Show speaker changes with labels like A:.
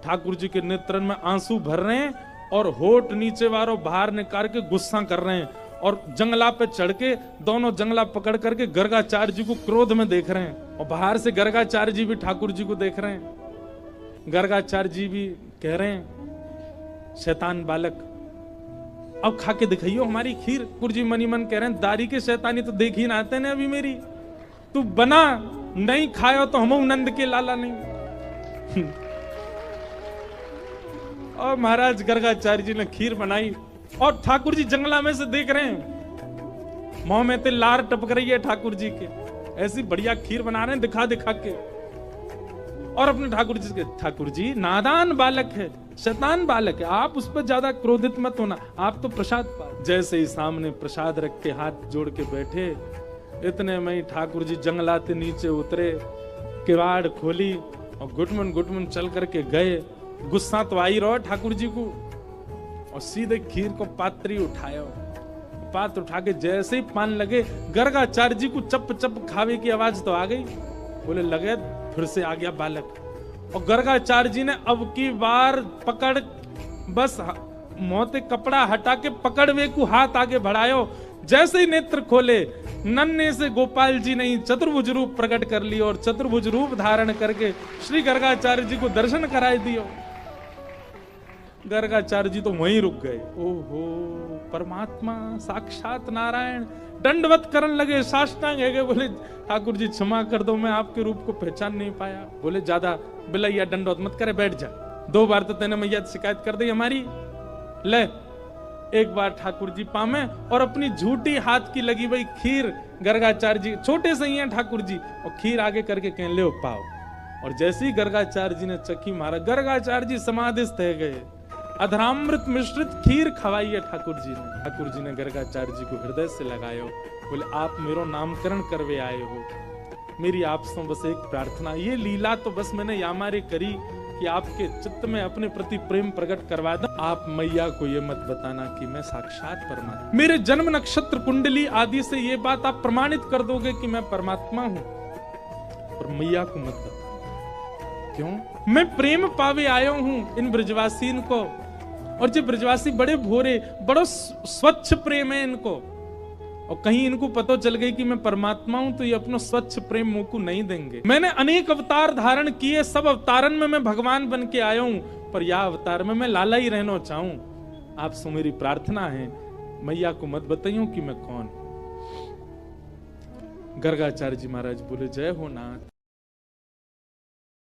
A: ठाकुर जी के नेत्रन में आंसू भर रहे हैं और होठ नीचे वालों बाहर निकाल के गुस्सा कर रहे हैं और जंगला पे चढ़ के दोनों जंगला पकड़ करके गर्गाचार्य जी को क्रोध में देख रहे हैं और बाहर से गर्गाचार्य जी भी ठाकुर जी को देख रहे हैं। गर्गाचार्य जी भी कह रहे हैं शैतान बालक अब खा के दिखाइयो हमारी खीर। ठाकुर जी मनी मन कह रहे हैं दारी के शैतानी तो देख ही ना आते ने अभी मेरी, तू बना नहीं खायो तो हम नंद के लाला नहीं। और महाराज गर्गाचार्य जी ने खीर बनाई और ठाकुर जी जंगला में से देख रहे हैं, मुंह में ते लार टपक रही है ठाकुर जी के, ऐसी बढ़िया खीर बना रहे हैं दिखा दिखा के। और अपने ठाकुर जी के, ठाकुर जी नादान बालक है, शैतान बालक है, आप उस पर ज्यादा क्रोधित मत होना, आप तो प्रसाद पा। जैसे ही सामने प्रसाद रख के हाथ जोड़ के बैठे, इतने में ही ठाकुर जी जंगलाते नीचे उतरे, किवाड़ खोली और गुटमन चल करके गए। गुस्सा तो आई रहो ठाकुर जी को और सीधे खीर को पात्री उठाया, पात्र उठा के जैसे ही पान लगे गर्गाचार्य जी को चप चप खावे की आवाज तो आ गई। बोले लगे फिर से आ गया बालक। और गर्गाचार्य जी ने अब की बार पकड़ बस मोते कपड़ा हटा के पकड़ वे को हाथ आगे बढ़ायो। जैसे ही नेत्र खोले नन्हे से गोपाल जी ने चतुर्भुज रूप प्रकट कर लिया और चतुर्भुज रूप धारण करके श्री गर्गाचार्य जी को दर्शन कराए दियो। गर्गाचार्य जी तो वहीं रुक गए। ओहो परमात्मा साक्षात नारायण। दंडवत करने लगे, साष्टांग है गए, बोले ठाकुर जी क्षमा कर दो, मैं आपके रूप को पहचान नहीं पाया। बोले ज्यादा बिलैया दंडवत मत करे, बैठ जा, 2 बार तो तेने मैया शिकायत कर दी हमारी। ले एक बार ठाकुर जी पामे और अपनी झूठी हाथ की लगी भाई खीर गर्गाचार्य जी छोटे से ही हैं ठाकुर जी और खीर आगे करके कह ले पाओ। और जैसे ही गर्गाचार्य जी ने चक्की मारा गर्गाचार्य जी समाधिस्थ है गए। अधरामृत मिश्रित खीर खवाई है ठाकुर जी ने। ठाकुर जी ने गर्गाचार्य जी को हृदय से लगायो, बोले आप मेरो नामकरण करवे आए हो, मेरी आपसे बस एक प्रार्थना, ये लीला तो बस मैंने यामारे करी कि आपके चित्त में अपने प्रति प्रेम प्रकट करवा दो। आप मैया को ये मत बताना कि मैं साक्षात परमात्मा, मेरे जन्म नक्षत्र कुंडली आदि से ये बात आप प्रमाणित कर दोगे कि मैं परमात्मा हूं, और मैया को मत बताना। क्यों? मैं प्रेम पावे आयो हूं इन ब्रजवासीन को, और जो ब्रजवासी बड़े भोरे, बड़ो स्वच्छ प्रेम है इनको, और कहीं इनको पता चल गई कि मैं परमात्मा हूं तो ये अपना स्वच्छ प्रेम मुंह को नहीं देंगे। मैंने अनेक अवतार धारण किए, सब अवतारन में मैं भगवान बन के आया हूं, पर यह अवतार में मैं लाला ही रहना चाहूं। आपसे मेरी प्रार्थना है मैया को मत बताइयो कि मैं कौन। गर्गाचार्य जी महाराज बोले जय हो नाथ।